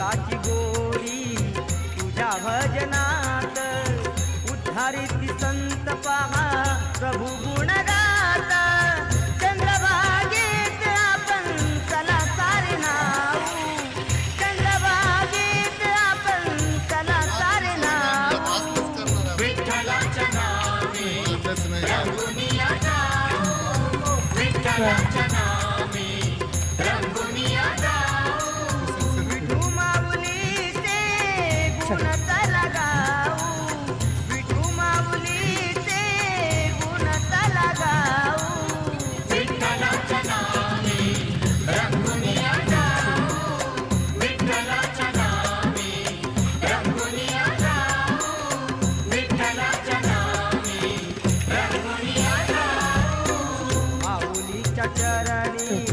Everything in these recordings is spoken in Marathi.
भक्ताची गोडी तुझ्या भजनात उद्धारित संत पहा प्रभु गुण गात चंद्रभागेत आपण चला सारे नाऊ चंद्रभागेत आपण चला सारे नाऊ विठ्ठलाच्या नावे रंगुनिया जाऊ विठ्ठलाच्या नावे रंगुनिया जाऊ विठू माऊलीचे गुण चला गाऊ विठू माऊलीचे गुण चला गाऊ विठ्ठलाच्या नावे रंगुनिया जाऊ विठ्ठलाच्या नावे रंगुनिया जाऊ विठ्ठलाच्या नावे रंगुनिया जाऊ माऊलीच्या चरणी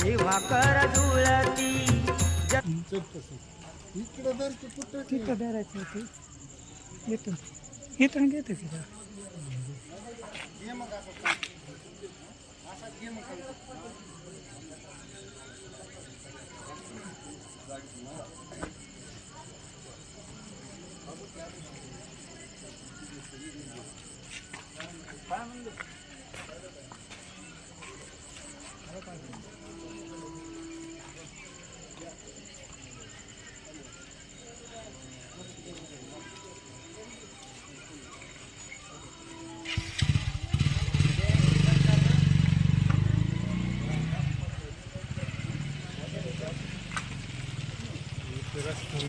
जेव्हा कर जुळती तिथं धरायचं होतं येतो इथून घेतो की काय म्हणलं